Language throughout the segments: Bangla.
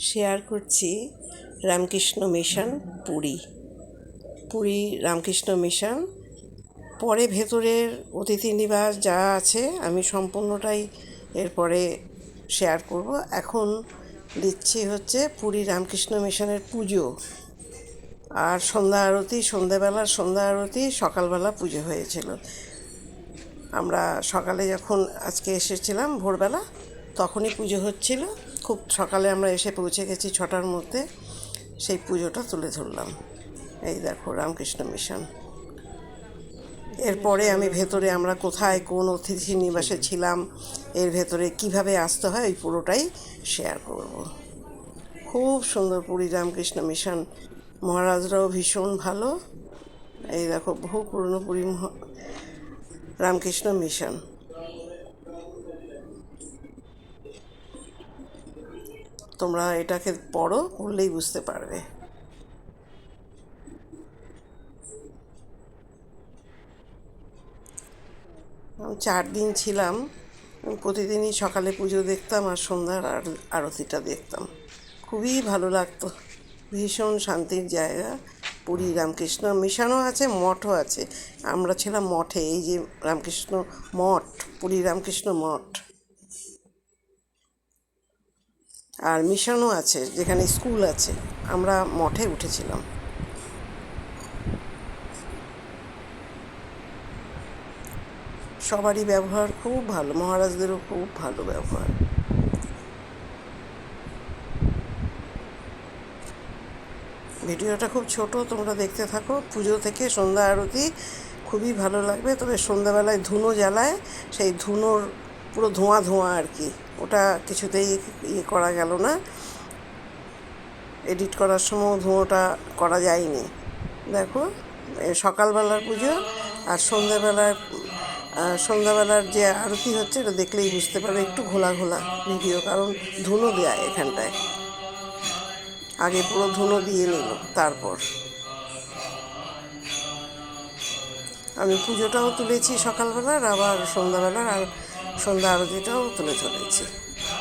শেয়ার করছি রামকৃষ্ণ মিশন পুরী রামকৃষ্ণ মিশন। পরে ভেতরের অতিথি নিবাস যা আছে আমি সম্পূর্ণটাই এরপরে শেয়ার করব। এখন দিচ্ছি হচ্ছে পুরী রামকৃষ্ণ মিশনের পুজো আর সন্ধ্যা আরতি সকালবেলা পুজো হয়েছিল। আমরা সকালে যখন আজকে এসেছিলাম ভোরবেলা তখনই পুজো হচ্ছিল। খুব সকালে আমরা এসে পৌঁছে গেছি 6টার মধ্যে। সেই পুজোটা তুলে ধরলাম। এই দেখো রামকৃষ্ণ মিশন। এরপরে আমি ভেতরে আমরা কোথায় কোন অতিথি নিবাসে ছিলাম, এর ভেতরে কিভাবে আসতে হয় ওই পুরোটাই শেয়ার করব। খুব সুন্দর পুরী রামকৃষ্ণ মিশন। মহারাজরাও ভীষণ ভালো। এই দেখো বহু পুরনো পুরী রামকৃষ্ণ মিশন। তোমরা এটাকে পড়লেই বুঝতে পারবে। আমি 4 দিন ছিলাম। প্রতিদিনই সকালে পুজো দেখতাম আর সন্ধ্যার আরতিটা দেখতাম। খুবই ভালো লাগতো। ভীষণ শান্তির জায়গা। পুরী রামকৃষ্ণ মিশনও আছে, মঠও আছে। আমরা ছিলাম মঠে, এই যে রামকৃষ্ণ মঠ, পুরী রামকৃষ্ণ মঠ। আর মিশনও আছে যেখানে স্কুল আছে। আমরা মঠে উঠেছিলাম। সবারই ব্যবহার খুব ভালো, মহারাজদেরও খুব ভালো ব্যবহার। ভিডিওটা খুব ছোট, তোমরা দেখতে থাকো। পুজো থেকে সন্ধ্যা আরতি খুবই ভালো লাগবে। তবে সন্ধ্যাবেলায় ধুনো জ্বালায়, সেই ধুনোর পুরো ধোঁয়া ধোঁয়া আর কি, ওটা কিছুতেই করা গেল না। এডিট করার সময় ধুঁয়োটা করা যায়নি। দেখো সকালবেলার পুজো আর সন্ধ্যাবেলার যে আরতি হচ্ছে এটা দেখলেই বুঝতে পারবে। একটু ঘোলা ঘোলা ভিডিও, কারণ ধুনো দেয় এখানটায়। আগে পুরো ধুনো দিয়ে নিল, তারপর আমি পুজোটাও তুলেছি সকালবেলার, আবার সন্ধ্যাবেলার আর সন্ধ্যা আরতিটাও তুলে ধরেছি।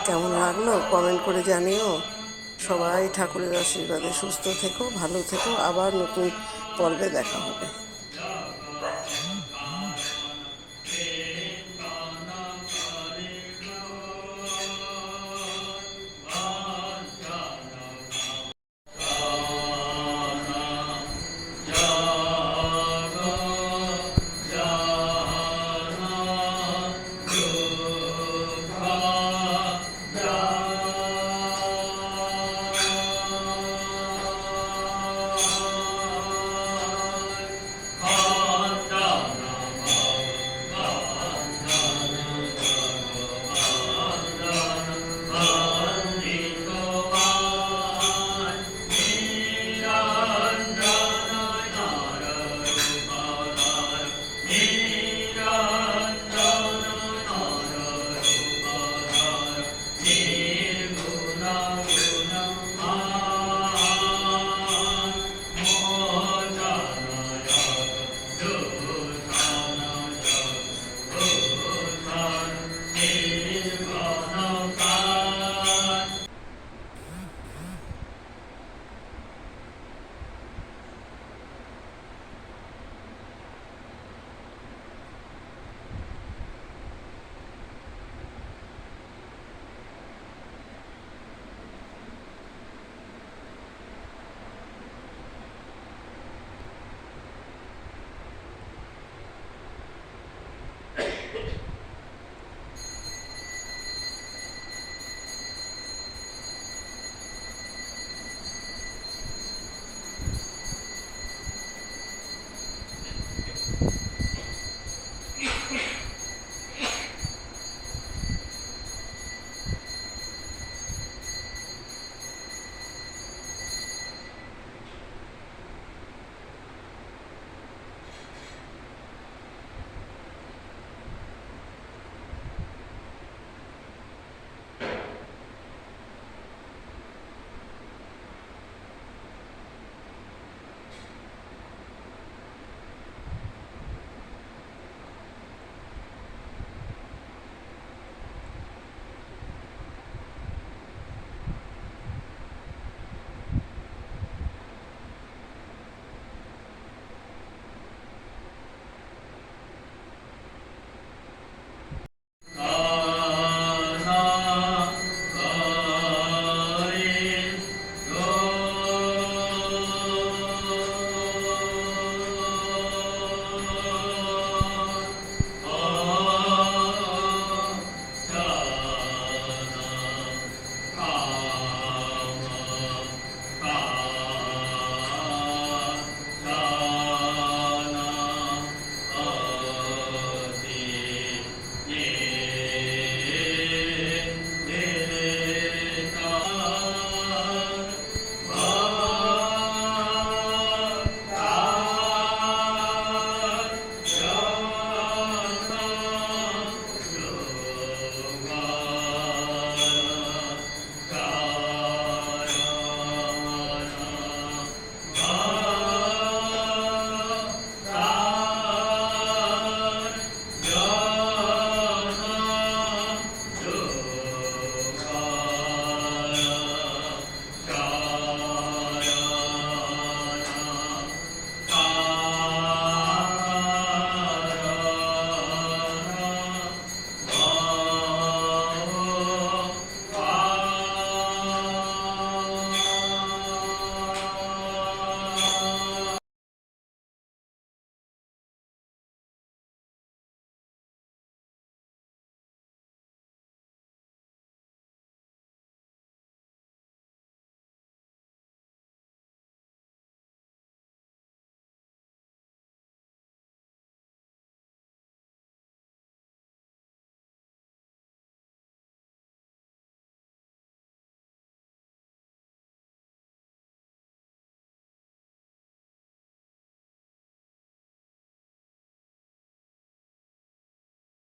কেমন লাগলো কমেন্ট করে জানিও। সবাই ঠাকুরের আশীর্বাদে সুস্থ থেকো, ভালো থেকো। আবার নতুন পর্বে দেখা হবে।